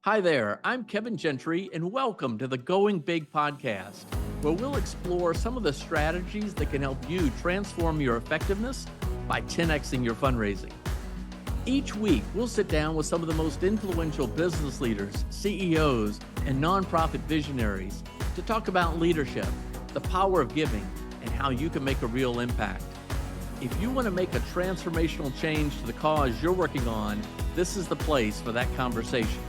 Hi there, I'm Kevin Gentry, and welcome to the Going Big podcast, where we'll explore some of the strategies that can help you transform your effectiveness by 10xing your fundraising. Each week, we'll sit down with some of the most influential business leaders, CEOs, and nonprofit visionaries to talk about leadership, the power of giving, and how you can make a real impact. If you want to make a transformational change to the cause you're working on, this is the place for that conversation.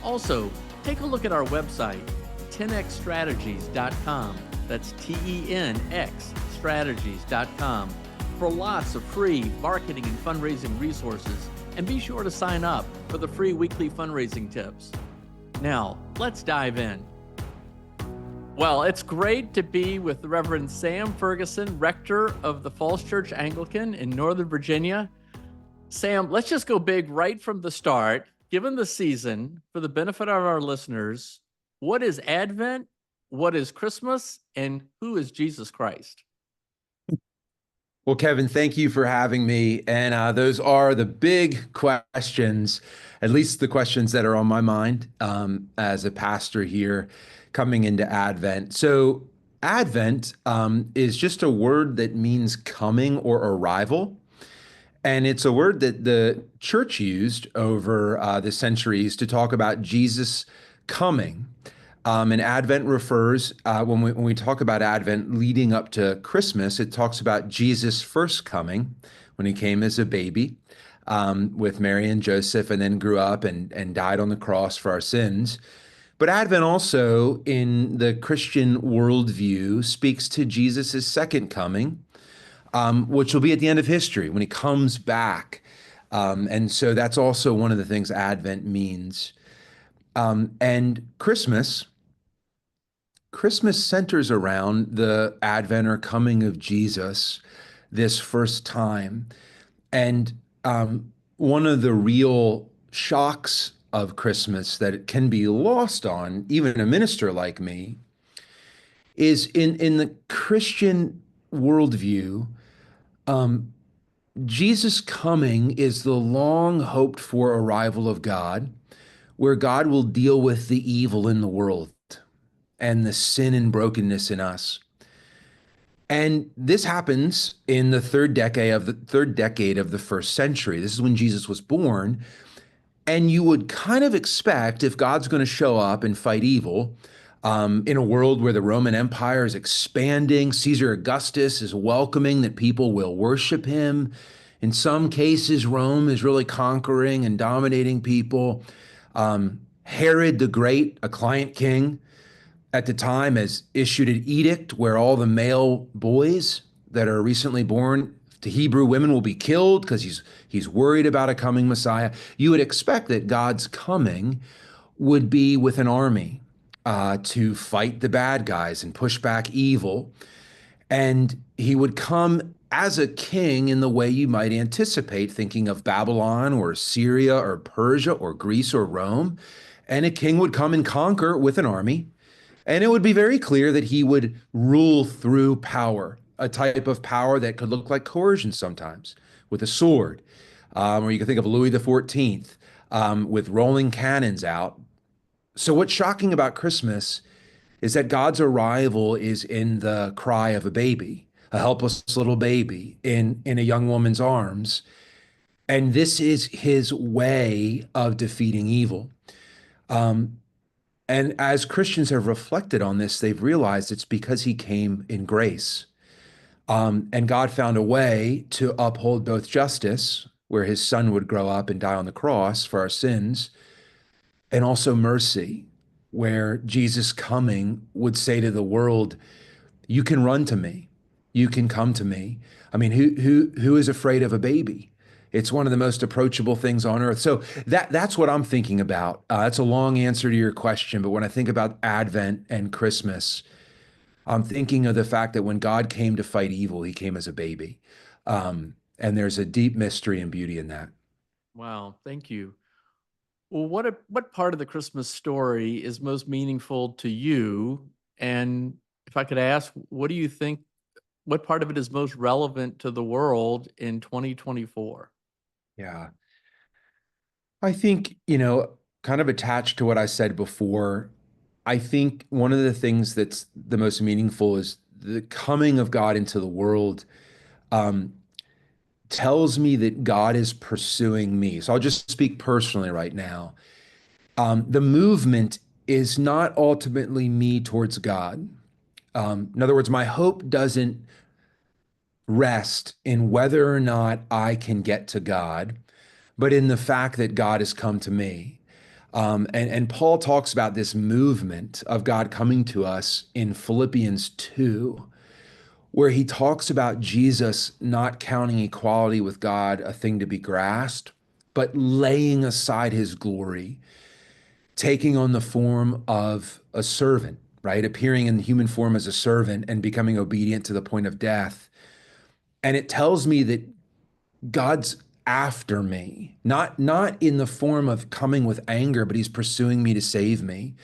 Also, take a look at our website, 10xstrategies.com. That's TENX strategies.com for lots of free marketing and fundraising resources. And be sure to sign up for the free weekly fundraising tips. Now, let's dive in. Well, it's great to be with the Reverend Sam Ferguson, rector of the Falls Church Anglican in Northern Virginia. Sam, let's just go big right from the start. Given the season, for the benefit of our listeners, what is Advent, what is Christmas, and who is Jesus Christ? Well, Kevin, thank you for having me. And those are the big questions, at least the questions that are on my mind as a pastor here coming into Advent. So Advent is just a word that means coming or arrival. And it's a word that the church used over the centuries to talk about Jesus coming. And Advent refers, when we talk about Advent leading up to Christmas, it talks about Jesus first coming when he came as a baby with Mary and Joseph, and then grew up and died on the cross for our sins. But Advent also, in the Christian worldview, speaks to Jesus' second coming, which will be at the end of history when he comes back. And so that's also one of the things Advent means. And Christmas centers around the advent or coming of Jesus this first time. And one of the real shocks of Christmas that it can be lost on, even a minister like me, is in the Christian worldview, Jesus coming is the long hoped for arrival of God, where God will deal with the evil in the world and the sin and brokenness in us. And this happens in the third decade of the first century. This is when Jesus was born. And you would kind of expect, if God's going to show up and fight evil, in a world where the Roman Empire is expanding, Caesar Augustus is welcoming that people will worship him. In some cases, Rome is really conquering and dominating people. Herod the Great, a client king at the time, has issued an edict where all the male boys that are recently born to Hebrew women will be killed because he's worried about a coming Messiah. You would expect that God's coming would be with an army to fight the bad guys and push back evil. And he would come as a king in the way you might anticipate, thinking of Babylon or Syria or Persia or Greece or Rome. And a king would come and conquer with an army. And it would be very clear that he would rule through power, a type of power that could look like coercion sometimes, with a sword. Or you can think of Louis XIV with rolling cannons out. So what's shocking about Christmas is that God's arrival is in the cry of a baby, a helpless little baby in a young woman's arms. And this is his way of defeating evil. And as Christians have reflected on this, they've realized it's because he came in grace. And God found a way to uphold both justice, where his son would grow up and die on the cross for our sins, and also mercy, where Jesus coming would say to the world, you can run to me, you can come to me. I mean, who is afraid of a baby? It's one of the most approachable things on earth. So that's what I'm thinking about. That's a long answer to your question, but when I think about Advent and Christmas, I'm thinking of the fact that when God came to fight evil, he came as a baby. And there's a deep mystery and beauty in that. Wow, thank you. Well, what part of the Christmas story is most meaningful to you? And if I could ask, what do you think, what part of it is most relevant to the world in 2024? Yeah. I think, kind of attached to what I said before, I think one of the things that's the most meaningful is the coming of God into the world um, tells me that God is pursuing me. So I'll just speak personally right now. The movement is not ultimately me towards God. In other words, my hope doesn't rest in whether or not I can get to God, but in the fact that God has come to me. And Paul talks about this movement of God coming to us in Philippians 2, where he talks about Jesus not counting equality with God a thing to be grasped, but laying aside his glory, taking on the form of a servant, right? Appearing in human form as a servant and becoming obedient to the point of death. And it tells me that God's after me, not in the form of coming with anger, but he's pursuing me to save me.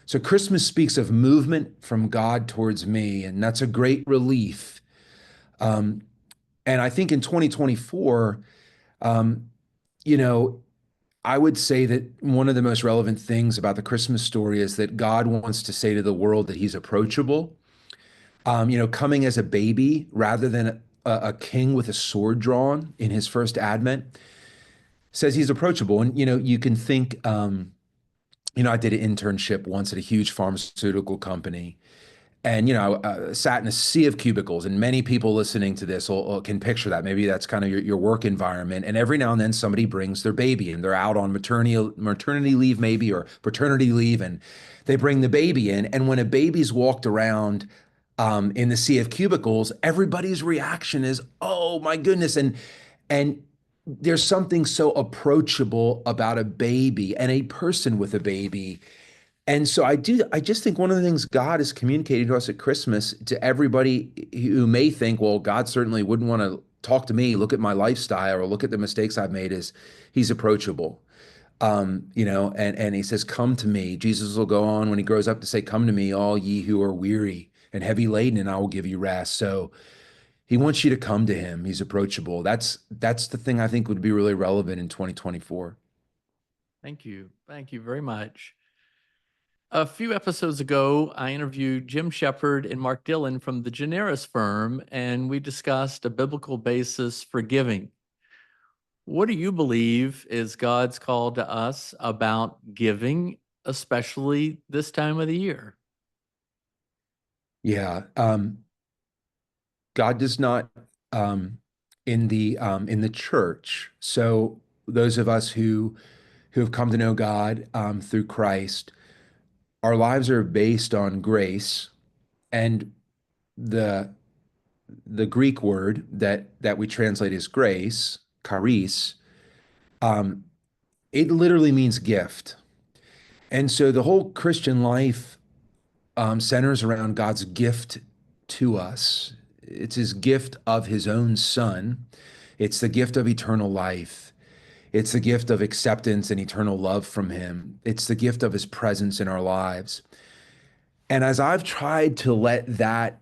So Christmas speaks of movement from God towards me, and that's a great relief. Um, and I think in 2024, um, you know, I would say that one of the most relevant things about the Christmas story is that God wants to say to the world that he's approachable. Coming as a baby rather than a king with a sword drawn in his first advent says he's approachable. And, you can think, I did an internship once at a huge pharmaceutical company. And, sat in a sea of cubicles, and many people listening to this can picture that. Maybe that's kind of your work environment. And every now and then somebody brings their baby and they're out on maternity leave, maybe, or paternity leave, and they bring the baby in. And when a baby's walked around in the sea of cubicles, everybody's reaction is, "Oh my goodness!" And there's something so approachable about a baby and a person with a baby. And so I just think one of the things God is communicating to us at Christmas, to everybody who may think, well, God certainly wouldn't want to talk to me, look at my lifestyle or look at the mistakes I've made, is he's approachable. And he says, "Come to me." Jesus will go on when he grows up to say, "Come to me, all ye who are weary and heavy laden, and I will give you rest." So he wants you to come to him. He's approachable. That's the thing I think would be really relevant in 2024. Thank you. Thank you very much. A few episodes ago, I interviewed Jim Shepard and Mark Dillon from the Generis firm, and we discussed a biblical basis for giving. What do you believe is God's call to us about giving, especially this time of the year? Yeah. God does not in the church. So those of us who have come to know God through Christ, our lives are based on grace, and the the Greek word that we translate as grace, charis, um, it literally means gift. And so the whole Christian life centers around God's gift to us. It's his gift of his own son. It's the gift of eternal life. It's the gift of acceptance and eternal love from him. It's the gift of his presence in our lives. And as I've tried to let that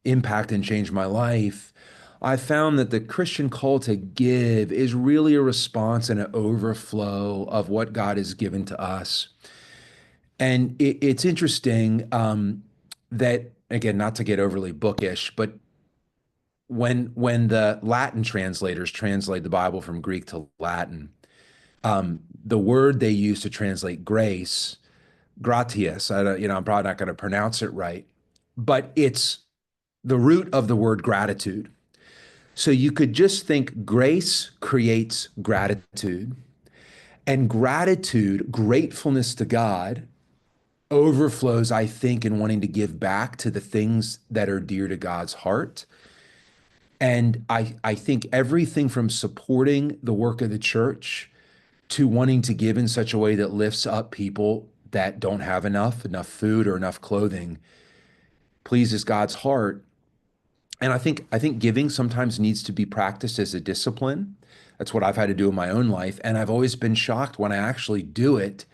impact and change my life, I found that the Christian call to give is really a response and an overflow of what God has given to us. And it's interesting that, again, not to get overly bookish, but when the Latin translators translate the Bible from Greek to Latin, the word they use to translate grace, gratias, I'm probably not going to pronounce it right, but it's the root of the word gratitude. So you could just think grace creates gratitude, and gratitude, gratefulness to God, overflows, I think, in wanting to give back to the things that are dear to God's heart. And I think everything from supporting the work of the church to wanting to give in such a way that lifts up people that don't have enough food or enough clothing, pleases God's heart. And I think giving sometimes needs to be practiced as a discipline. That's what I've had to do in my own life. And I've always been shocked when I actually do it.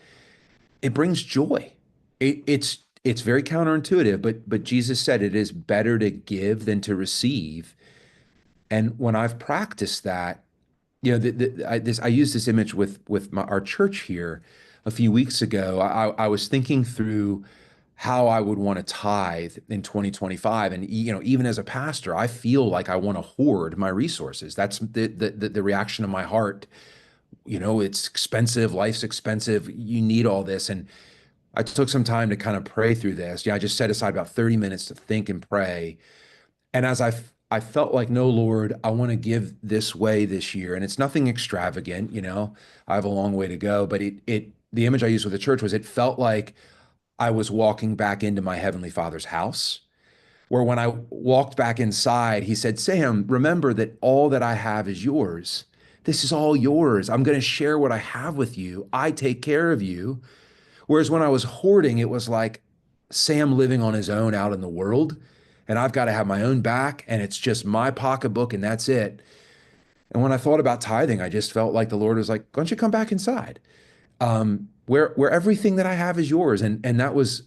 It brings joy. It's very counterintuitive, but Jesus said it is better to give than to receive. And when I've practiced that, I used this image with our church here a few weeks ago. I was thinking through how I would want to tithe in 2025, and even as a pastor, I feel like I want to hoard my resources. That's the reaction of my heart. It's expensive, life's expensive. You need all this, and I took some time to kind of pray through this. I just set aside about 30 minutes to think and pray. And as I felt like, no, Lord, I want to give this way this year. And it's nothing extravagant. I have a long way to go. But the image I used with the church was, it felt like I was walking back into my Heavenly Father's house, where when I walked back inside, he said, Sam, remember that all that I have is yours. This is all yours. I'm going to share what I have with you. I take care of you. Whereas when I was hoarding, it was like Sam living on his own out in the world, and I've got to have my own back, and it's just my pocketbook, and that's it. And when I thought about tithing, I just felt like the Lord was like, "Why don't you come back inside, where everything that I have is yours?" And that was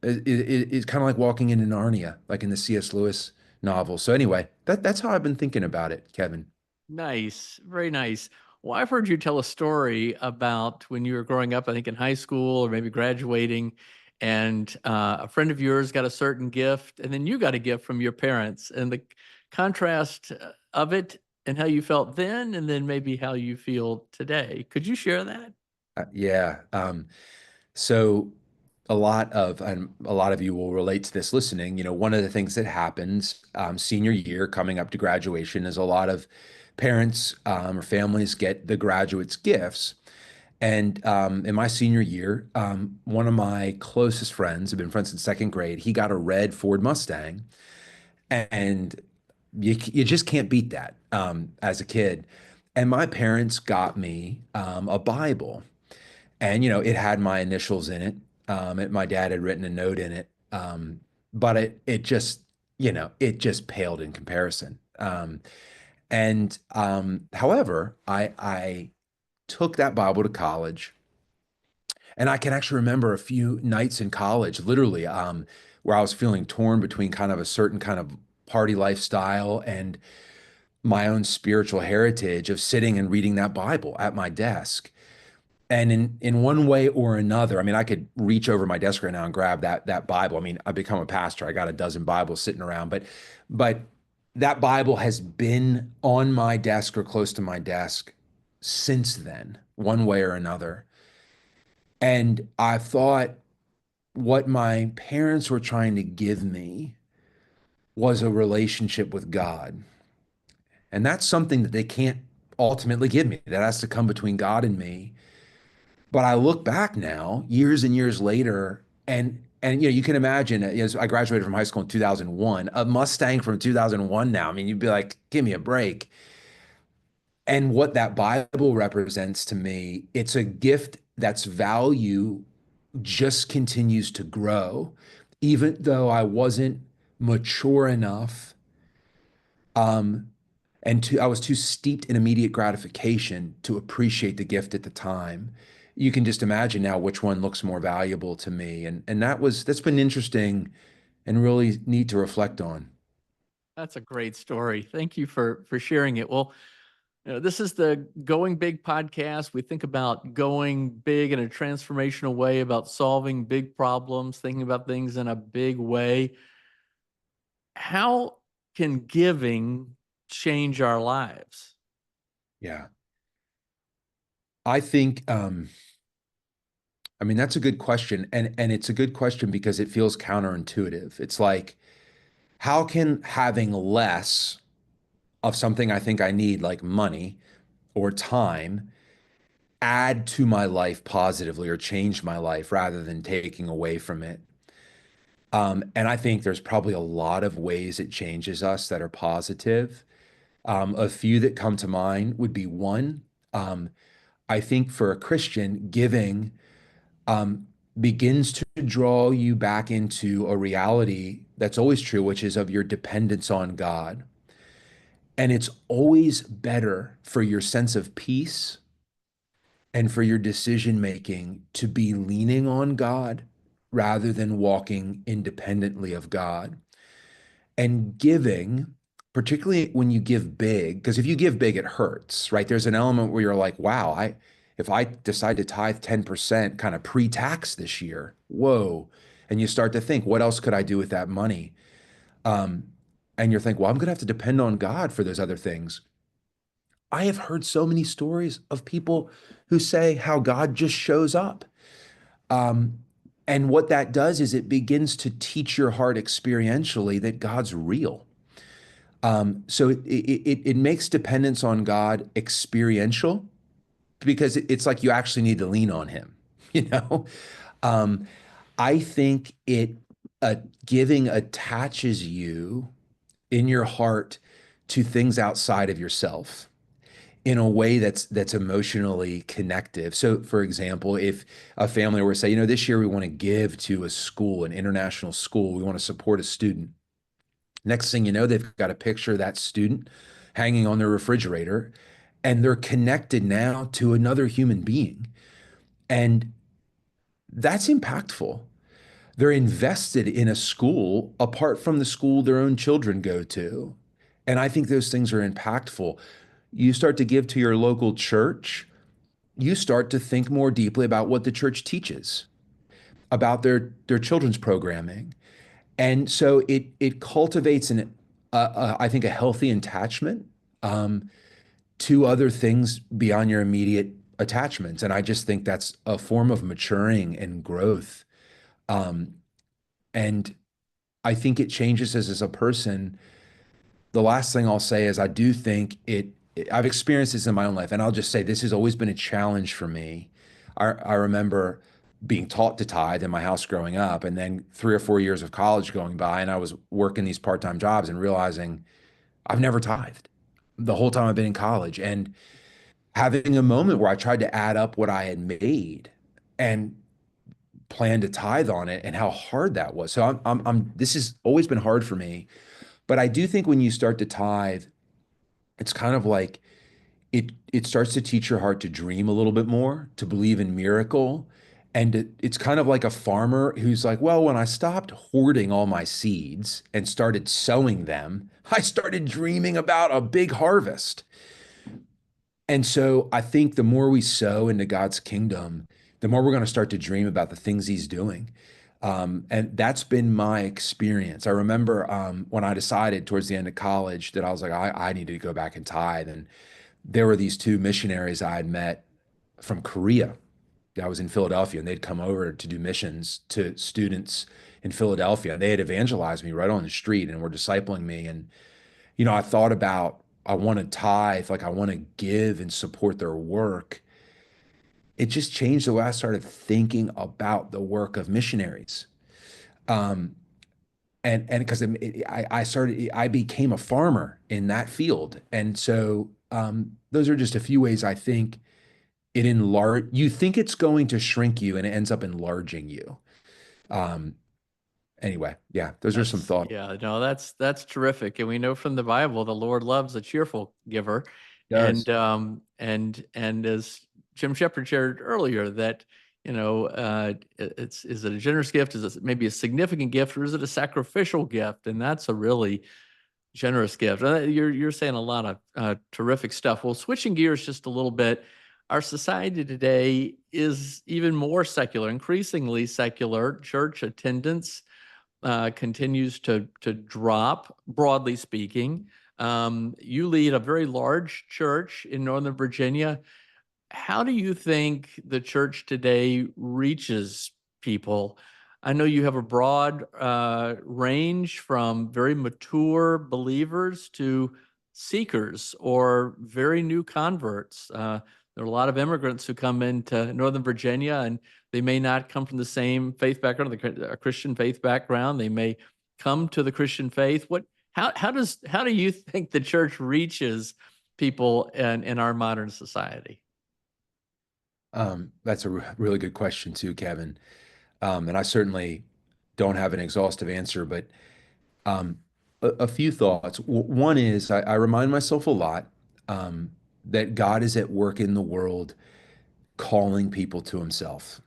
it's kind of like walking into Narnia, like in the C.S. Lewis novel. So anyway, that's how I've been thinking about it, Kevin. Nice, very nice. Well, I've heard you tell a story about when you were growing up, I think in high school or maybe graduating, and a friend of yours got a certain gift, and then you got a gift from your parents, and the contrast of it and how you felt then, and then maybe how you feel today. Could you share that? Yeah. So a lot of you will relate to this listening. One of the things that happens senior year coming up to graduation is a lot of parents or families get the graduates gifts. And in my senior year, one of my closest friends, have been friends since second grade, he got a red Ford Mustang, and you just can't beat that as a kid. And my parents got me a Bible, and it had my initials in it. My dad had written a note in it, but it just paled in comparison. However, I took that Bible to college, and I can actually remember a few nights in college, literally, where I was feeling torn between kind of a certain kind of party lifestyle and my own spiritual heritage of sitting and reading that Bible at my desk. And in one way or another, I mean, I could reach over my desk right now and grab that Bible. I mean, I've become a pastor. I got a dozen Bibles sitting around, but that Bible has been on my desk or close to my desk since then, one way or another. And I thought what my parents were trying to give me was a relationship with God. And that's something that they can't ultimately give me. That has to come between God and me. But I look back now, years and years later, and you can imagine, as I graduated from high school in 2001, a Mustang from 2001 now. I mean, you'd be like, give me a break. And what that Bible represents to me, it's a gift that's value just continues to grow, even though I wasn't mature enough, um, I was too steeped in immediate gratification to appreciate the gift at the time. You can just imagine now which one looks more valuable to me, and that's been interesting and really neat to reflect on. That's a great story. Thank you for sharing it. Well, this is the Going Big podcast. We think about going big in a transformational way, about solving big problems, thinking about things in a big way. How can giving change our lives? Yeah, I think. I mean, that's a good question, and it's a good question because it feels counterintuitive. It's like, how can having less of something I think I need, like money or time, add to my life positively or change my life rather than taking away from it? And I think there's probably a lot of ways it changes us that are positive. A few that come to mind would be one, I think for a Christian, giving um, begins to draw you back into a reality that's always true, which is of your dependence on God. And it's always better for your sense of peace and for your decision making to be leaning on God rather than walking independently of God. And giving particularly when you give big, because if you give big, it hurts, right? There's an element where you're like, wow, if I decide to tithe 10% kind of pre-tax this year, whoa. And you start to think, what else could I do with that money? Um, and you're thinking, well, I'm going to have to depend on God for those other things. I have heard so many stories of people who say how God just shows up. Um, and what that does is it begins to teach your heart experientially that God's real. So it makes dependence on God experiential because it's like you actually need to lean on Him, you know? Um, I think uh, giving attaches you in your heart to things outside of yourself in a way that's emotionally connective. So, for example, if a family were to say, this year we want to give to a school, an international school, we want to support a student. Next thing you know, they've got a picture of that student hanging on their refrigerator, and they're connected now to another human being. And that's impactful. They're invested in a school apart from the school their own children go to. And I think those things are impactful. You start to give to your local church, you start to think more deeply about what the church teaches, about their children's programming. And so it cultivates I think a healthy attachment um, to other things beyond your immediate attachments. And I just think that's a form of maturing and growth. Um, and I think it changes us as a person. The last thing I'll say is I do think I've experienced this in my own life, and I'll just say this has always been a challenge for me. I remember being taught to tithe in my house growing up, and then 3 or 4 years of college going by, and I was working these part-time jobs and realizing I've never tithed the whole time I've been in college, and having a moment where I tried to add up what I had made and plan to tithe on it and how hard that was. So this has always been hard for me, but I do think when you start to tithe, it's kind of like it starts to teach your heart to dream a little bit more, to believe in miracle. And it's kind of like a farmer who's like, well, when I stopped hoarding all my seeds and started sowing them, I started dreaming about a big harvest. And so I think the more we sow into God's kingdom, the more we're going to start to dream about the things He's doing. And that's been my experience. I remember when I decided towards the end of college that I was like, I need to go back and tithe. And there were these two missionaries I had met from Korea. I was in Philadelphia, and they'd come over to do missions to students in Philadelphia. And they had evangelized me right on the street and were discipling me. And, I thought about, I want to tithe, like I want to give and support their work. It just changed the way I started thinking about the work of missionaries. Um, and because I became a farmer in that field. And so those are just a few ways I think you think it's going to shrink you and it ends up enlarging you. Um, anyway, yeah, those are some That's thoughts. yeah, no, that's terrific. And we know from the Bible the Lord loves a cheerful giver. It does. And as Jim Shepherd shared earlier, that is it a generous gift? Is it maybe a significant gift, or is it a sacrificial gift? And that's a really generous gift. You're saying a lot of terrific stuff. Well, switching gears just a little bit, our society today is even more secular, increasingly secular. Church attendance continues to drop, broadly speaking. You lead a very large church in Northern Virginia. How do you think the church today reaches people? I know you have a broad range from very mature believers to seekers or very new converts. There are a lot of immigrants who come into Northern Virginia, and they may not come from the same faith background, a Christian faith background. They may come to the Christian faith. How do you think the church reaches people in our modern society? That's a really good question too, Kevin. And I certainly don't have an exhaustive answer, but um, a few thoughts. One is I remind myself a lot that God is at work in the world, calling people to Himself.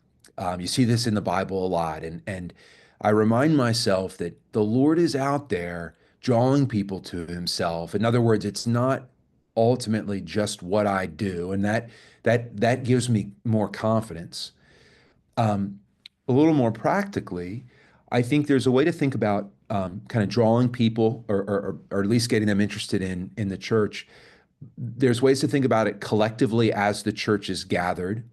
You see this in the Bible a lot, and I remind myself that the Lord is out there drawing people to himself. In other words, it's not ultimately just what I do, and that gives me more confidence. Um, a little more practically, I think there's a way to think about kind of drawing people, or at least getting them interested in the church. There's ways to think about it collectively as the church is gathered,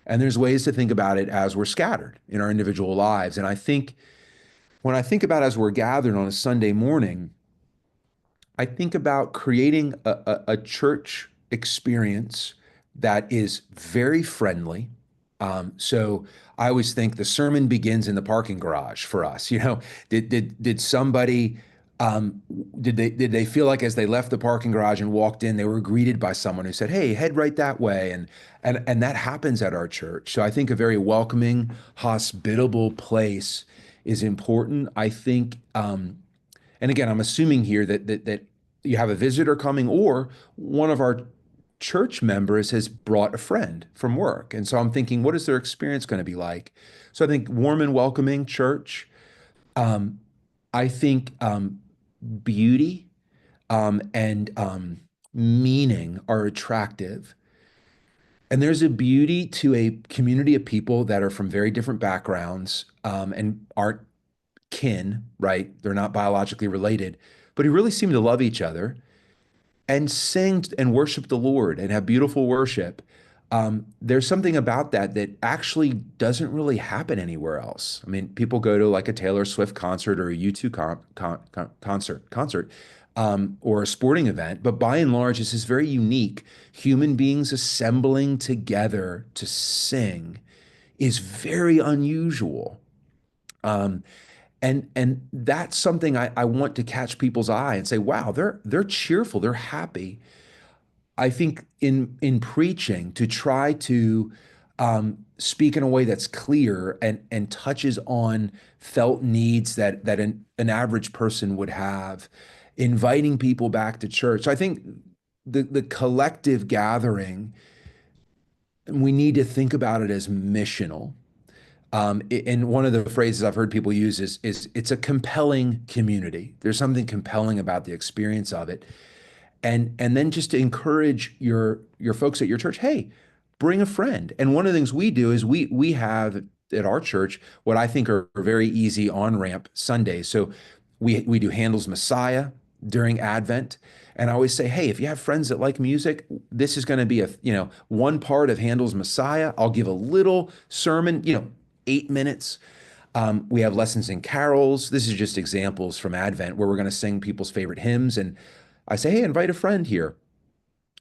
and there's ways to think about it as we're scattered in our individual lives. And I think when I think about as we're gathered on a Sunday morning, I think about creating a church experience that is very friendly. So I always think the sermon begins in the parking garage for us. Did somebody did they feel like as they left the parking garage and walked in, they were greeted by someone who said, "Hey, head right that way," and that happens at our church. So I think a very welcoming, hospitable place is important. I think. And again, I'm assuming here that you have a visitor coming, or one of our church members has brought a friend from work. And so I'm thinking, what is their experience going to be like? So I think warm and welcoming church. Um, I think beauty and meaning are attractive. And there's a beauty to a community of people that are from very different backgrounds and aren't kin, right? They're not biologically related, but who really seem to love each other and sing and worship the Lord and have beautiful worship. There's something about that that actually doesn't really happen anywhere else. I mean, people go to like a Taylor Swift concert or a U2 concert, or a sporting event, but by and large, this is very unique. Human beings assembling together to sing is very unusual. Um, and that's something I want to catch people's eye and say, wow, they're cheerful, they're happy. I think in preaching to try to speak in a way that's clear and touches on felt needs that an average person would have, inviting people back to church. So I think the collective gathering, we need to think about it as missional. And one of the phrases I've heard people use is it's a compelling community. There's something compelling about the experience of it. And then just to encourage your folks at your church, hey, bring a friend. And one of the things we do is we have at our church what I think are very easy on-ramp Sundays. So we do Handel's Messiah during Advent. And I always say, hey, if you have friends that like music, this is going to be one part of Handel's Messiah. I'll give a little sermon, 8 minutes. We have lessons in carols. This is just examples from Advent where we're going to sing people's favorite hymns. And I say, hey, invite a friend here.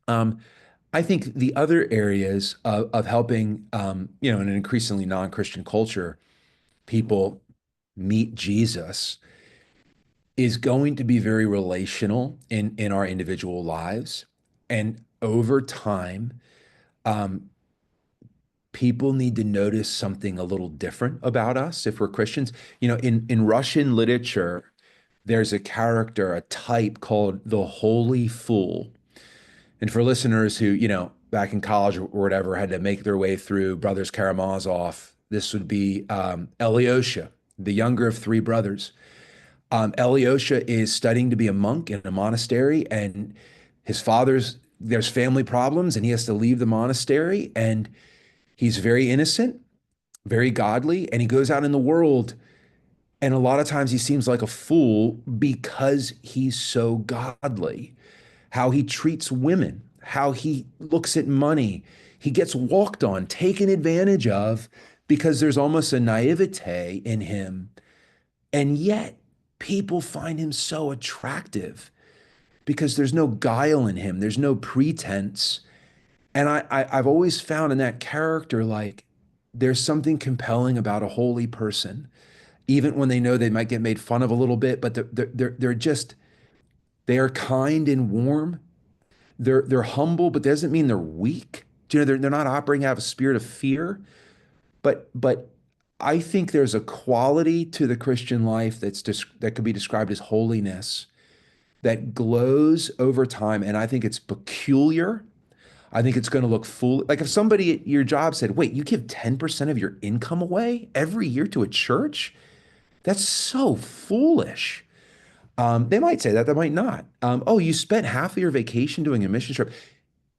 I think the other areas of helping, in an increasingly non-Christian culture, people meet Jesus is going to be very relational in our individual lives. And over time, people need to notice something a little different about us if we're Christians. In Russian literature, there's a character, a type called the Holy Fool. And for listeners who, back in college or whatever, had to make their way through Brothers Karamazov, this would be Alyosha, the younger of three brothers. Alyosha is studying to be a monk in a monastery, and there's family problems, and he has to leave the monastery. And he's very innocent, very godly, and he goes out in the world. And a lot of times he seems like a fool because he's so godly. How he treats women, how he looks at money. He gets walked on, taken advantage of, because there's almost a naivete in him. And yet people find him so attractive because there's no guile in him. There's no pretense. And I've always found in that character, like, there's something compelling about a holy person, even when they know they might get made fun of a little bit, but they are kind and warm. They're humble, but that doesn't mean they're weak. They're not operating out of a spirit of fear. But I think there's a quality to the Christian life that could be described as holiness that glows over time. And I think it's peculiar. I think it's going to look foolish. Like if somebody at your job said, wait, you give 10% of your income away every year to a church? That's so foolish. They might say that, they might not. Oh, you spent half of your vacation doing a mission trip,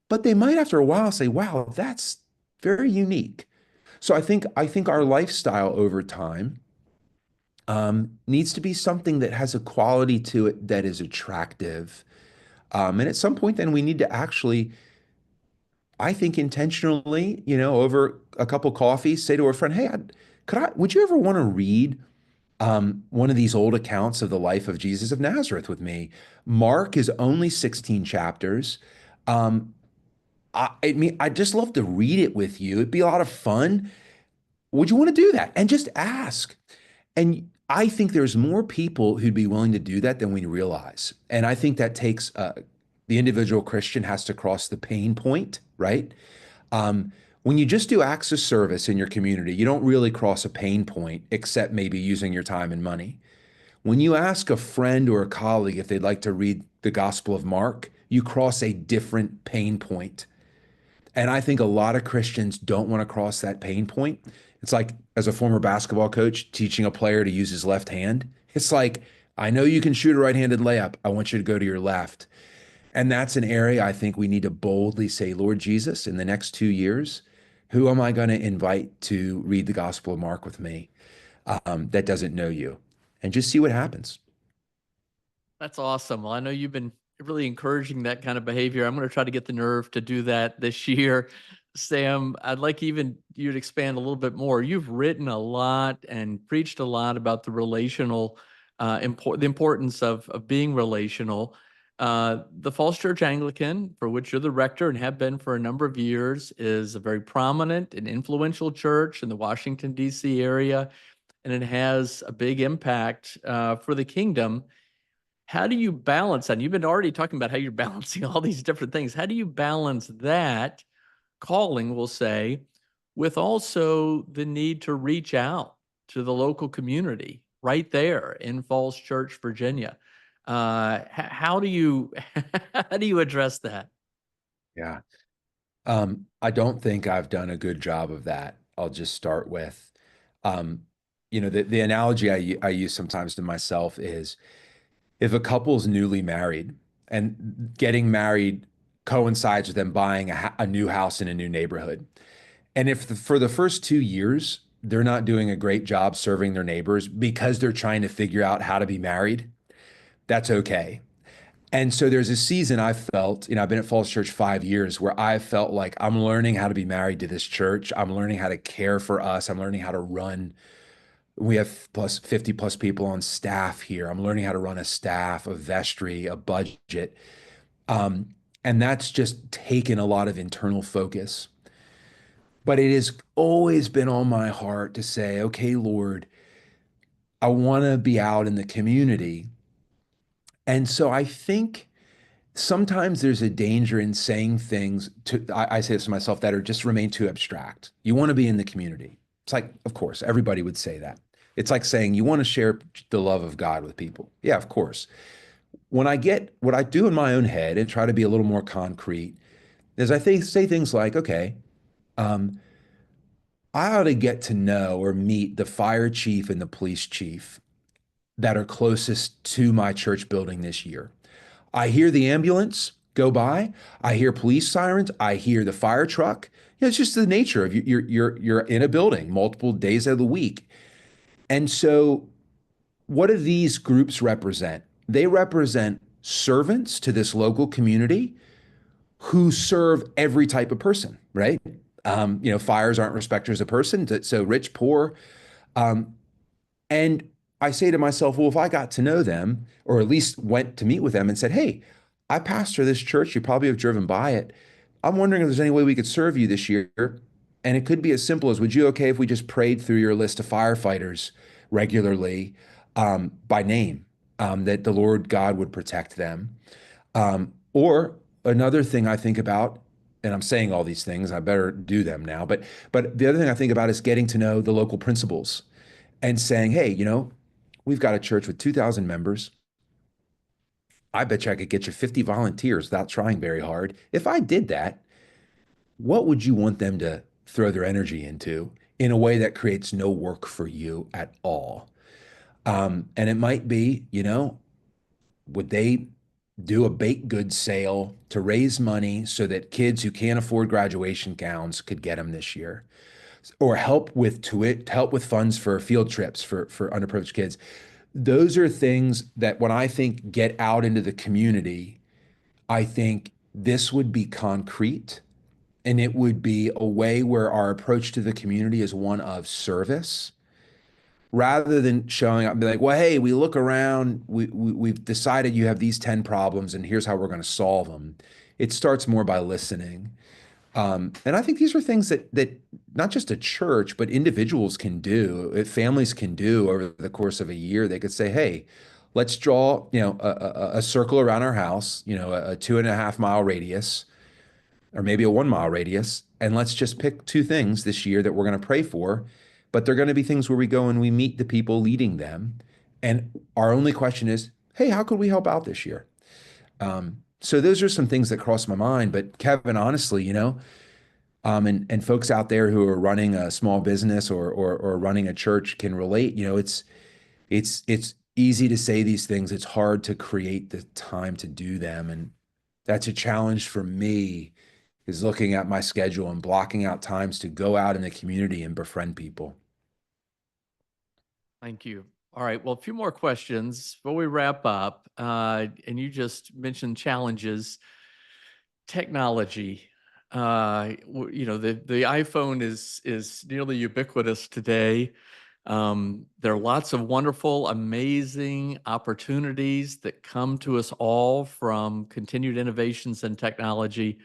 but they might after a while say, wow, that's very unique. So I think our lifestyle over time needs to be something that has a quality to it that is attractive. And at some point, then we need to actually, I think, intentionally, over a couple coffees, say to a friend, "Hey, would you ever want to read one of these old accounts of the life of Jesus of Nazareth with me? Mark is only 16 chapters. Um, I mean, I'd just love to read it with you. It'd be a lot of fun. Would you want to do that?" And just ask. And I think there's more people who'd be willing to do that than we realize. And I think that takes the individual Christian has to cross the pain point, right? Um, when you just do acts of service in your community, you don't really cross a pain point except maybe using your time and money. When you ask a friend or a colleague if they'd like to read the Gospel of Mark, you cross a different pain point. And I think a lot of Christians don't want to cross that pain point. It's like, as a former basketball coach, teaching a player to use his left hand. It's like, I know you can shoot a right-handed layup. I want you to go to your left. And that's an area I think we need to boldly say, Lord Jesus, in the next 2 years, who am I going to invite to read the Gospel of Mark with me that doesn't know you? And just see what happens. That's awesome. Well, I know you've been really encouraging that kind of behavior. I'm going to try to get the nerve to do that this year. Sam, I'd like even you to expand a little bit more. You've written a lot and preached a lot about the relational, the importance of being relational. The Falls Church Anglican, for which you're the rector and have been for a number of years, is a very prominent and influential church in the Washington, D.C. area, and it has a big impact for the kingdom. How do you balance that? And you've been already talking about how you're balancing all these different things. How do you balance that calling, we'll say, with also the need to reach out to the local community right there in Falls Church, Virginia? How do you how do you address that? Yeah. I don't think I've done a good job of that. I'll just start with, um, the analogy I use sometimes to myself is if a couple's newly married and getting married coincides with them buying a new house in a new neighborhood. And if for the first 2 years, they're not doing a great job serving their neighbors because they're trying to figure out how to be married, that's okay. And so there's a season I felt, I've been at Falls Church 5 years where I felt like I'm learning how to be married to this church. I'm learning how to care for us. I'm learning how to run. We have plus 50 plus people on staff here. I'm learning how to run a staff, a vestry, a budget. Um, and that's just taken a lot of internal focus. But it has always been on my heart to say, okay, Lord, I want to be out in the community. And so I think sometimes there's a danger in saying things I say this to myself that are just remain too abstract. You want to be in the community. It's like, of course, everybody would say that. It's like saying you want to share the love of God with people. Yeah, of course. When I get what I do in my own head and try to be a little more concrete is say things like, okay, um, I ought to get to know or meet the fire chief and the police chief that are closest to my church building this year. I hear the ambulance go by. I hear police sirens. I hear the fire truck. It's just the nature of you're in a building multiple days of the week. And so what do these groups represent? They represent servants to this local community who serve every type of person, right? Fires aren't respecters of person, so rich, poor. Um, and I say to myself, well, if I got to know them, or at least went to meet with them and said, hey, I pastor this church, you probably have driven by it. I'm wondering if there's any way we could serve you this year. And it could be as simple as, would you okay if we just prayed through your list of firefighters regularly by name, that the Lord God would protect them? Or another thing I think about, and I'm saying all these things, I better do them now, but the other thing I think about is getting to know the local principals and saying, hey, we've got a church with 2,000 members. I bet you I could get you 50 volunteers without trying very hard. If I did that, what would you want them to throw their energy into in a way that creates no work for you at all? And it might be, would they do a baked goods sale to raise money so that kids who can't afford graduation gowns could get them this year, or help with funds for field trips for underprivileged kids? Those are things that when I think get out into the community, I think this would be concrete, and it would be a way where our approach to the community is one of service rather than showing up and be like, well, hey, we look around, we've decided you have these 10 problems and here's how we're going to solve them. It starts more by listening. And I think these are things that not just a church, but individuals can do, families can do over the course of a year. They could say, hey, let's draw, a circle around our house, a 2.5 mile radius, or maybe a 1 mile radius, and let's just pick two things this year that we're going to pray for. But they're going to be things where we go and we meet the people leading them. And our only question is, hey, how could we help out this year? So those are some things that cross my mind. But Kevin, honestly, and folks out there who are running a small business or running a church can relate. It's easy to say these things. It's hard to create the time to do them, and that's a challenge for me. Is looking at my schedule and blocking out times to go out in the community and befriend people. Thank you. All right. Well, a few more questions before we wrap up. And you just mentioned challenges, technology. The iPhone is nearly ubiquitous today. There are lots of wonderful, amazing opportunities that come to us all from continued innovations in technology.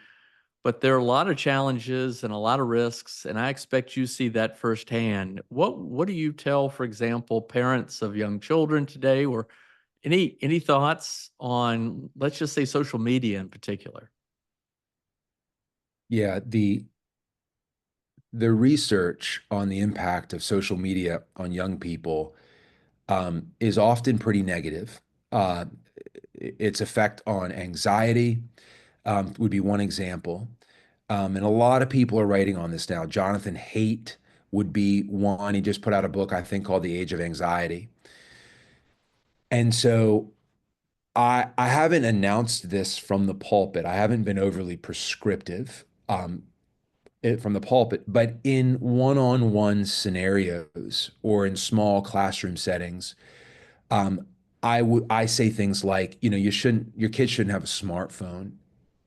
But there are a lot of challenges and a lot of risks, and I expect you see that firsthand. What do you tell, for example, parents of young children today, or any thoughts on, let's just say, social media in particular? Yeah, the research on the impact of social media on young people is often pretty negative. Uh, its effect on anxiety would be one example. And a lot of people are writing on this now. Jonathan Haidt would be one. He just put out a book, I think, called The Age of Anxiety. And so I haven't announced this from the pulpit. I haven't been overly prescriptive from the pulpit, but in one-on-one scenarios or in small classroom settings, um, I say things like, your kids shouldn't have a smartphone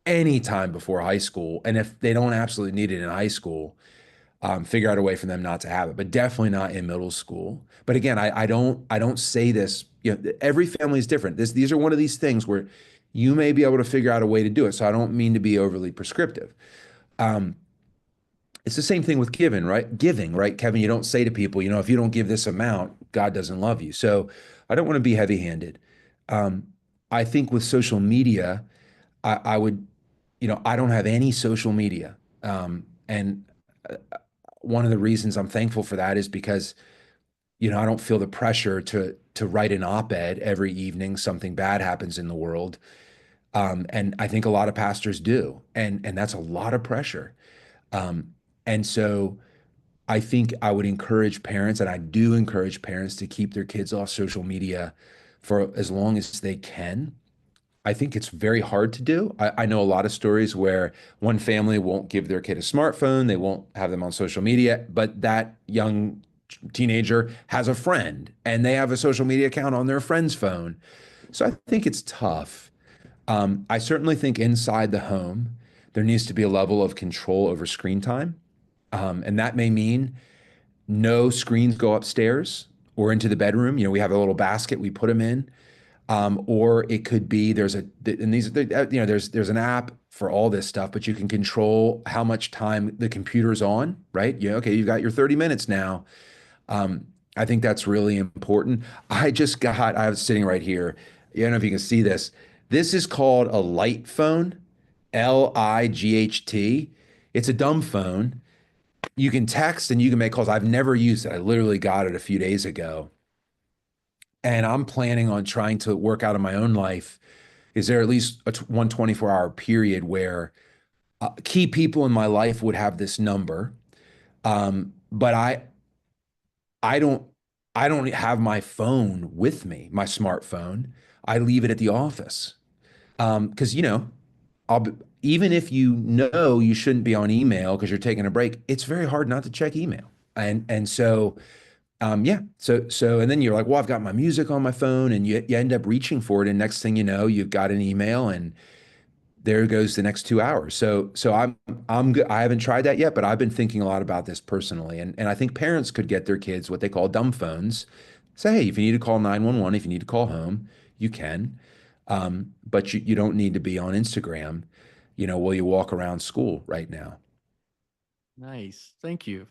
anytime before high school, and if they don't absolutely need it in high school, figure out a way for them not to have it, but definitely not in middle school. But again, I don't say this. Every family is different. These are one of these things where you may be able to figure out a way to do it. So I don't mean to be overly prescriptive. Um, it's the same thing with giving, right, Kevin? You don't say to people, if you don't give this amount, God doesn't love you. So I don't want to be heavy-handed. Um, I think with social media, I would, I don't have any social media. And one of the reasons I'm thankful for that is because, I don't feel the pressure to write an op-ed every evening. Something bad happens in the world. And I think a lot of pastors do. And that's a lot of pressure. And so I think I would encourage parents, and I do encourage parents, to keep their kids off social media for as long as they can. I think it's very hard to do. I know a lot of stories where one family won't give their kid a smartphone, they won't have them on social media, but that young teenager has a friend and they have a social media account on their friend's phone. So I think it's tough. I certainly think inside the home, there needs to be a level of control over screen time. And that may mean no screens go upstairs or into the bedroom. We have a little basket we put them in. Or it could be there's an app for all this stuff, but you can control how much time the computer's on, right? Okay, you've got your 30 minutes now. I think that's really important. I was sitting right here. I don't know if you can see this. This is called a light phone, Light. It's a dumb phone. You can text and you can make calls. I've never used it. I literally got it a few days ago. And I'm planning on trying to work out in my own life. Is there at least one 24-hour period where key people in my life would have this number? But I don't have my phone with me, my smartphone. I leave it at the office. Because, I'll be, even if you shouldn't be on email because you're taking a break, it's very hard not to check email. And so yeah, and then you're like, well, I've got my music on my phone, and you end up reaching for it, and next thing you know, you've got an email, and there goes the next 2 hours. So I'm good. I haven't tried that yet, but I've been thinking a lot about this personally, and I think parents could get their kids what they call dumb phones. Say, hey, if you need to call 911, if you need to call home, you can, but you don't need to be on Instagram, while you walk around school right now. Nice. Thank you.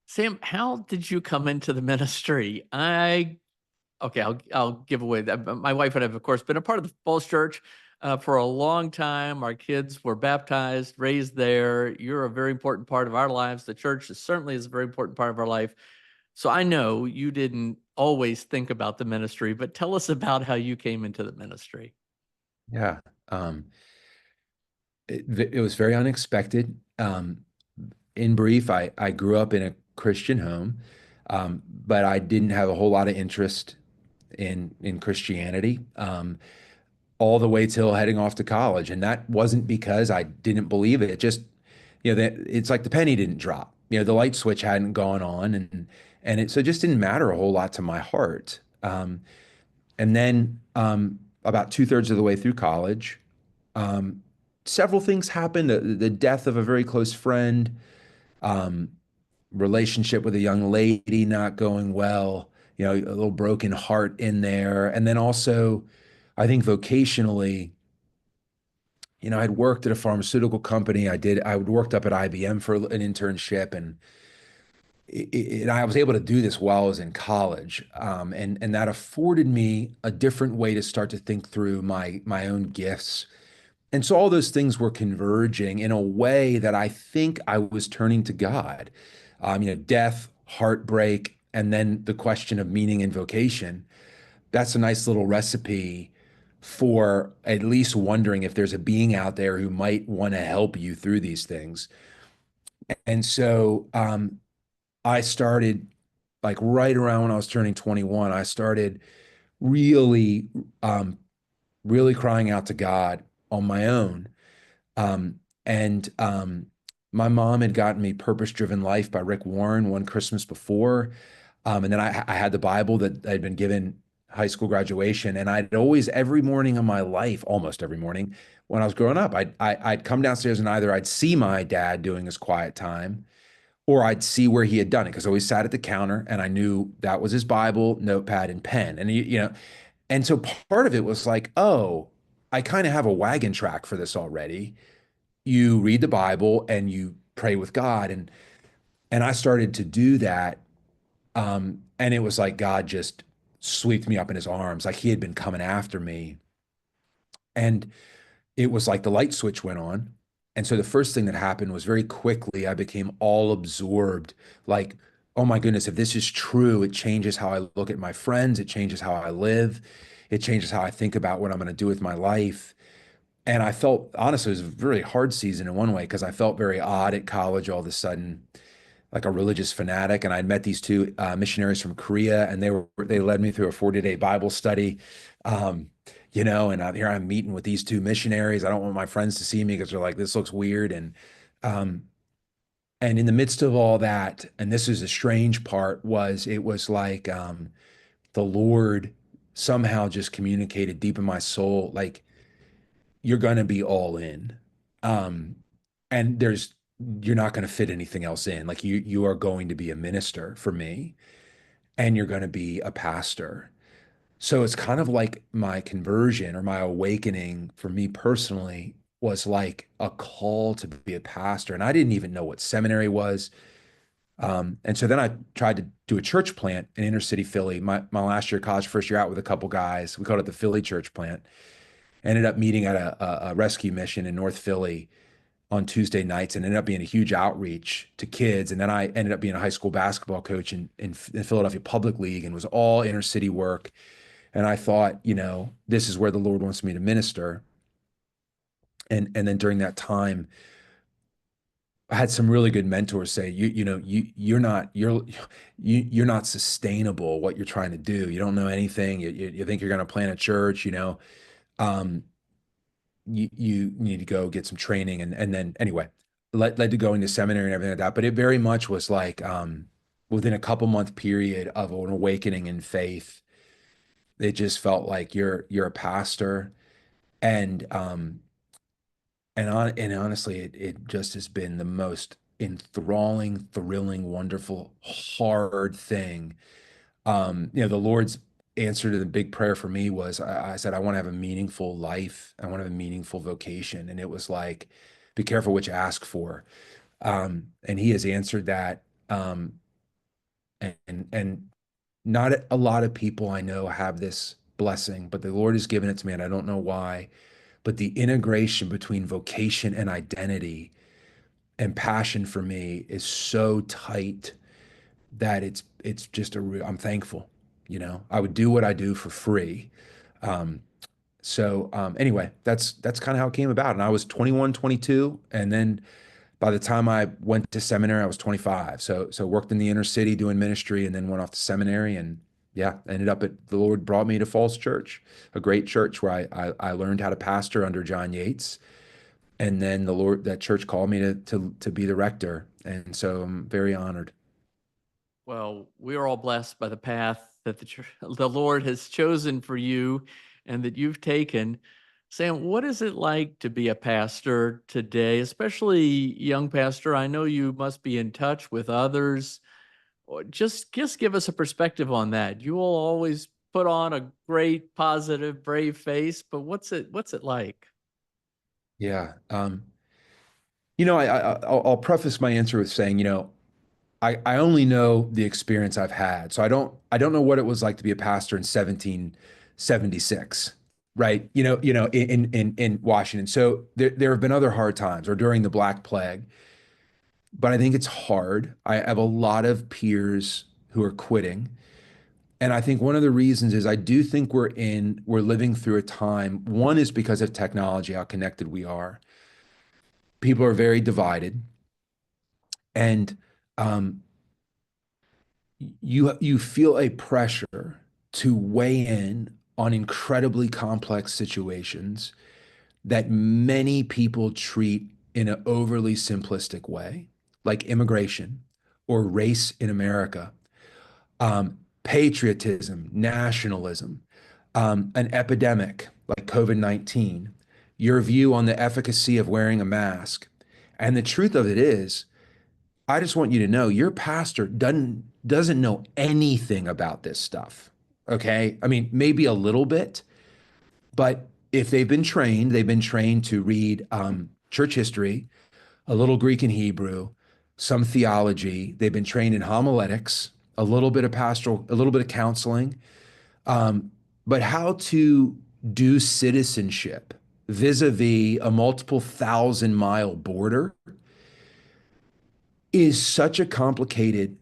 Sam, how did you come into the ministry? Okay, I'll give away that. My wife and I have, of course, been a part of the Falls Church for a long time. Our kids were baptized, raised there. You're a very important part of our lives. The church certainly is a very important part of our life. So I know you didn't always think about the ministry, but tell us about how you came into the ministry. Yeah. It was very unexpected. In brief, I grew up in a Christian home, but I didn't have a whole lot of interest in Christianity, all the way till heading off to college. And that wasn't because I didn't believe it. It just, it's like the penny didn't drop. The light switch hadn't gone on, and it just didn't matter a whole lot to my heart. And then about two-thirds of the way through college, um, several things happened. The death of a very close friend, um, relationship with a young lady not going well, a little broken heart in there. And then also, I think vocationally, I'd worked at a pharmaceutical company. I worked up at IBM for an internship, and I was able to do this while I was in college. And that afforded me a different way to start to think through my own gifts. And so all those things were converging in a way that I think I was turning to God. Death, heartbreak, and then the question of meaning and vocation. That's a nice little recipe for at least wondering if there's a being out there who might want to help you through these things. And so I started, like, right around when I was turning 21, I started really, really crying out to God on my own. And my mom had gotten me Purpose Driven Life by Rick Warren one Christmas before. And then I had the Bible that I'd been given high school graduation. And I'd always, every morning of my life, almost every morning when I was growing up, I'd come downstairs, and either I'd see my dad doing his quiet time, or I'd see where he had done it, because I always sat at the counter and I knew that was his Bible, notepad, and pen. And so part of it was like, oh, I kind of have a wagon track for this already. You read the Bible and you pray with God. And I started to do that. And it was like God just swept me up in his arms, like he had been coming after me. And it was like the light switch went on. And so the first thing that happened was, very quickly I became all absorbed. Like, oh my goodness, if this is true, it changes how I look at my friends, it changes how I live, it changes how I think about what I'm going to do with my life. And I felt, honestly, it was a very hard season in one way, because I felt very odd at college all of a sudden, like a religious fanatic. And I'd met these two missionaries from Korea, and they led me through a 40-day Bible study. Here I'm meeting with these two missionaries. I don't want my friends to see me because they're like, this looks weird. Um, and in the midst of all that, and this is the strange part, it was like the Lord somehow just communicated deep in my soul, like, you're going to be all in. Um, and you're not going to fit anything else in. Like, you are going to be a minister for me, and you're going to be a pastor. So it's kind of like my conversion, or my awakening for me personally, was like a call to be a pastor. And I didn't even know what seminary was. And so then I tried to do a church plant in inner city Philly. My last year of college, first year out, with a couple guys. We called it the Philly Church Plant. Ended up meeting at a rescue mission in North Philly on Tuesday nights, and ended up being a huge outreach to kids. And then I ended up being a high school basketball coach in Philadelphia Public League, and was all inner city work. And I thought, this is where the Lord wants me to minister. And then during that time, I had some really good mentors say, you're not sustainable what you're trying to do. You don't know anything. You think you're going to plant a church, um, you need to go get some training. And then anyway, led to going to seminary and everything like that. But it very much was like, within a couple month period of an awakening in faith, it just felt like you're a pastor. And, and honestly, it just has been the most enthralling, thrilling, wonderful, hard thing. The Lord's answer to the big prayer for me was I said, I want to have a meaningful life. I want to have a meaningful vocation. And it was like, be careful what you ask for. And he has answered that. And not a lot of people I know have this blessing, but the Lord has given it to me, and I don't know why. But the integration between vocation and identity and passion for me is so tight that it's just a real, I'm thankful. I would do what I do for free. Um, anyway, that's kind of how it came about. And I was 21, 22, and then by the time I went to seminary, I was 25. So worked in the inner city doing ministry, and then went off to seminary, and yeah, ended up at the Lord brought me to Falls Church, a great church where I learned how to pastor under John Yates. And then that church called me to be the rector. And so I'm very honored. Well, we are all blessed by the path that the Lord has chosen for you and that you've taken. Sam, what is it like to be a pastor today, especially young pastor? I know you must be in touch with others. Or just give us a perspective on that. You will always put on a great, positive, brave face, but what's it like? Yeah. I'll preface my answer with saying, I only know the experience I've had. So I don't know what it was like to be a pastor in 1776, right? In Washington. So there have been other hard times, or during the Black Plague, but I think it's hard. I have a lot of peers who are quitting. And I think one of the reasons is I do think we're living through a time. One is because of technology, how connected we are. People are very divided. And um, you feel a pressure to weigh in on incredibly complex situations that many people treat in an overly simplistic way, like immigration or race in America, patriotism, nationalism, an epidemic like COVID-19, your view on the efficacy of wearing a mask. And the truth of it is, I just want you to know your pastor doesn't know anything about this stuff. Okay? I mean, maybe a little bit, but if they've been trained to read church history, a little Greek and Hebrew, some theology. They've been trained in homiletics, a little bit of pastoral, a little bit of counseling, but how to do citizenship vis-a-vis a multiple 1,000-mile border is such a complicated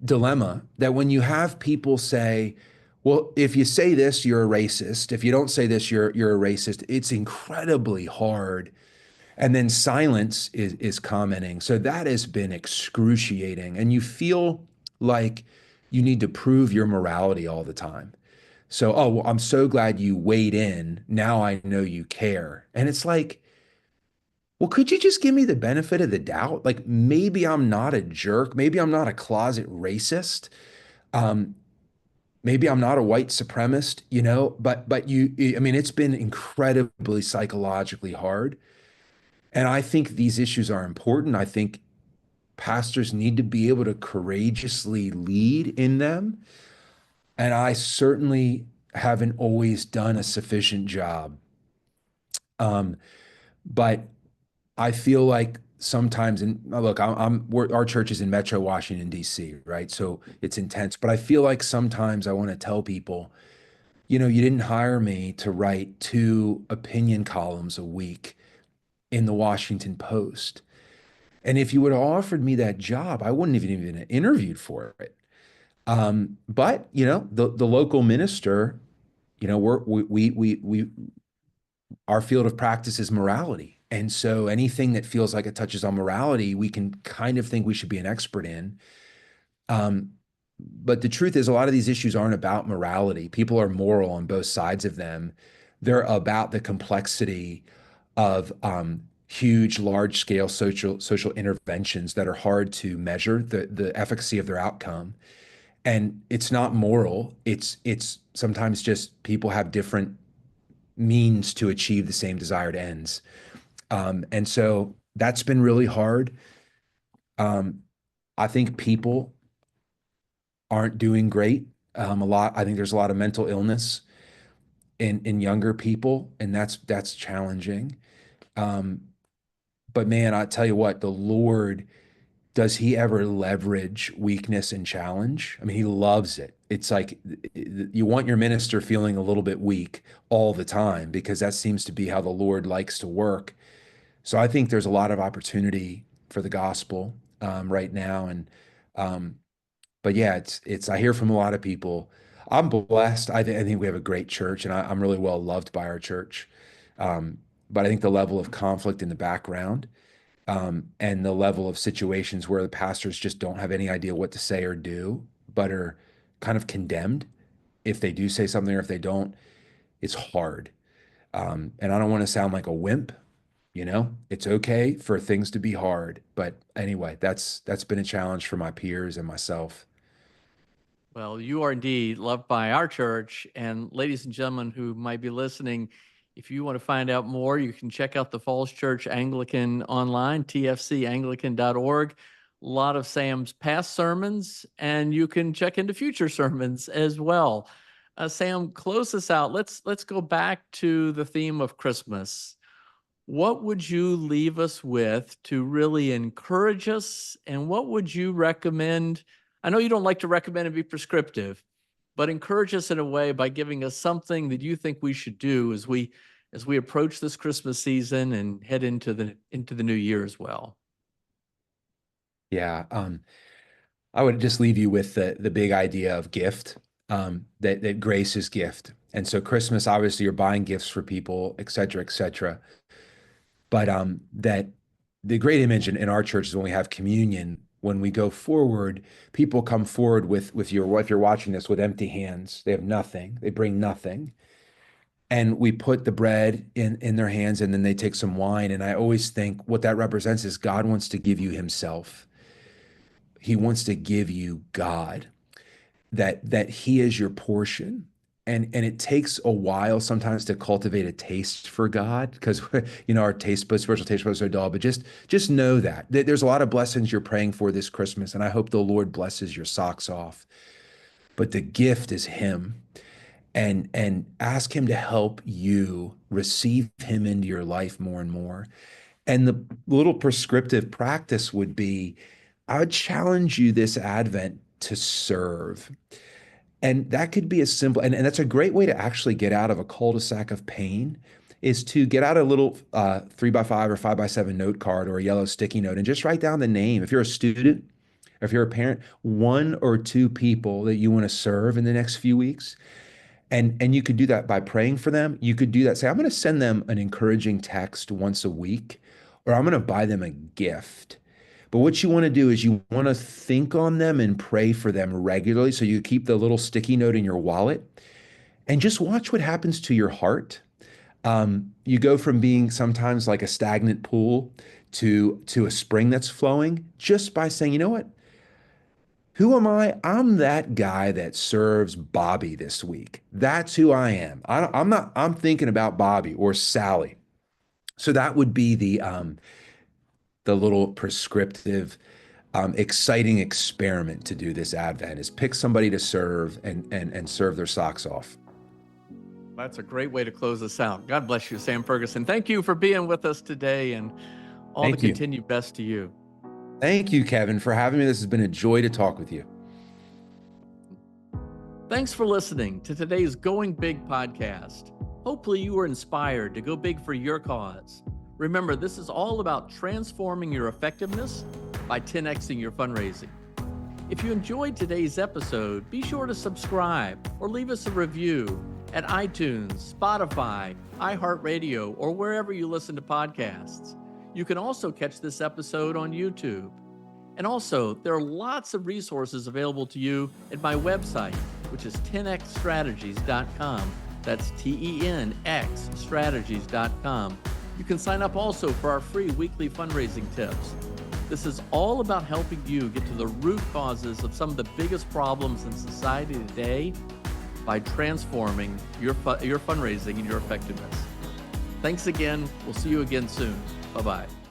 dilemma that when you have people say, well, if you say this, you're a racist. If you don't say this, you're a racist. It's incredibly hard. And then silence is commenting. So that has been excruciating. And you feel like you need to prove your morality all the time. So, oh, well, I'm so glad you weighed in. Now I know you care. And it's like, well, could you just give me the benefit of the doubt? Like maybe I'm not a jerk. Maybe I'm not a closet racist. Um, maybe I'm not a white supremacist, but I mean, it's been incredibly psychologically hard. And I think these issues are important. I think pastors need to be able to courageously lead in them. And I certainly haven't always done a sufficient job. Um, but I feel like sometimes, and look, our church is in Metro Washington, D.C., right? So it's intense. But I feel like sometimes I want to tell people, you didn't hire me to write 2 opinion columns a week in the Washington Post. And if you would have offered me that job, I wouldn't have even interviewed for it. But the local minister, we're, we our field of practice is morality, And so anything that feels like it touches on morality, we can kind of think we should be an expert in. Um, but the truth is, a lot of these issues aren't about morality. People are moral on both sides of them. They're about the complexity of huge, large-scale social interventions that are hard to measure the efficacy of their outcome. And it's not moral. It's sometimes just people have different means to achieve the same desired ends. And so that's been really hard. I think people aren't doing great. I think there's a lot of mental illness in younger people, and that's challenging. Um, but man, I tell you what, the Lord, does he ever leverage weakness and challenge? I mean, he loves it. It's like you want your minister feeling a little bit weak all the time because that seems to be how the Lord likes to work. So I think there's a lot of opportunity for the gospel right now, and um, but yeah, it's I hear from a lot of people. I'm blessed. I think we have a great church, and I'm really well loved by our church. Um, but I think the level of conflict in the background and the level of situations where the pastors just don't have any idea what to say or do, but are kind of condemned if they do say something or if they don't, it's hard. And I don't want to sound like a wimp, it's okay for things to be hard. But anyway, that's been a challenge for my peers and myself. Well, you are indeed loved by our church. And ladies and gentlemen who might be listening, if you want to find out more, you can check out the Falls Church Anglican online, tfcanglican.org. A lot of Sam's past sermons, and you can check into future sermons as well. Sam, close us out. Let's go back to the theme of Christmas. What would you leave us with to really encourage us? And what would you recommend? I know you don't like to recommend and be prescriptive, but encourage us in a way by giving us something that you think we should do as we approach this Christmas season and head into the new year as well. Yeah, I would just leave you with the big idea of gift, that grace is gift. And so Christmas, obviously, you're buying gifts for people, et cetera, et cetera. But that the great image in our church is when we have communion, when we go forward, people come forward with your, if you're watching this, with empty hands. They have nothing. They bring nothing. And we put the bread in their hands, and then they take some wine. And I always think what that represents is God wants to give you himself. He wants to give you God, that he is your portion. And it takes a while sometimes to cultivate a taste for God because our spiritual taste buds are dull. But just know that there's a lot of blessings you're praying for this Christmas, and I hope the Lord blesses your socks off. But the gift is him, and ask him to help you receive him into your life more and more. And the little prescriptive practice would be, I would challenge you this Advent to serve. And that could be as simple, and that's a great way to actually get out of a cul-de-sac of pain, is to get out a little 3x5 or 5x7 note card or a yellow sticky note and just write down the name. If you're a student, or if you're a parent, one or two people that you want to serve in the next few weeks. And you could do that by praying for them. You could do that. Say, I'm going to send them an encouraging text once a week, or I'm going to buy them a gift. But what you want to do is you want to think on them and pray for them regularly. So you keep the little sticky note in your wallet and just watch what happens to your heart. You go from being sometimes like a stagnant pool to a spring that's flowing just by saying, you know what? Who am I? I'm that guy that serves Bobby this week. That's who I am. I'm not, I'm thinking about Bobby or Sally. So that would be the little prescriptive, exciting experiment to do this Advent is pick somebody to serve and serve their socks off. That's a great way to close this out. God bless you, Sam Ferguson. Thank you for being with us today, and all Thank the you. continued best to you. Thank you, Kevin, for having me. This has been a joy to talk with you. Thanks for listening to today's Going Big podcast. Hopefully you were inspired to go big for your cause. Remember, this is all about transforming your effectiveness by 10xing your fundraising. If you enjoyed today's episode, be sure to subscribe or leave us a review. at iTunes, Spotify, iHeartRadio, or wherever you listen to podcasts. You can also catch this episode on YouTube. And also, there are lots of resources available to you at my website, which is 10xstrategies.com. That's TENXstrategies.com. You can sign up also for our free weekly fundraising tips. This is all about helping you get to the root causes of some of the biggest problems in society today by transforming your fundraising and your effectiveness. Thanks again. We'll see you again soon. Bye-bye.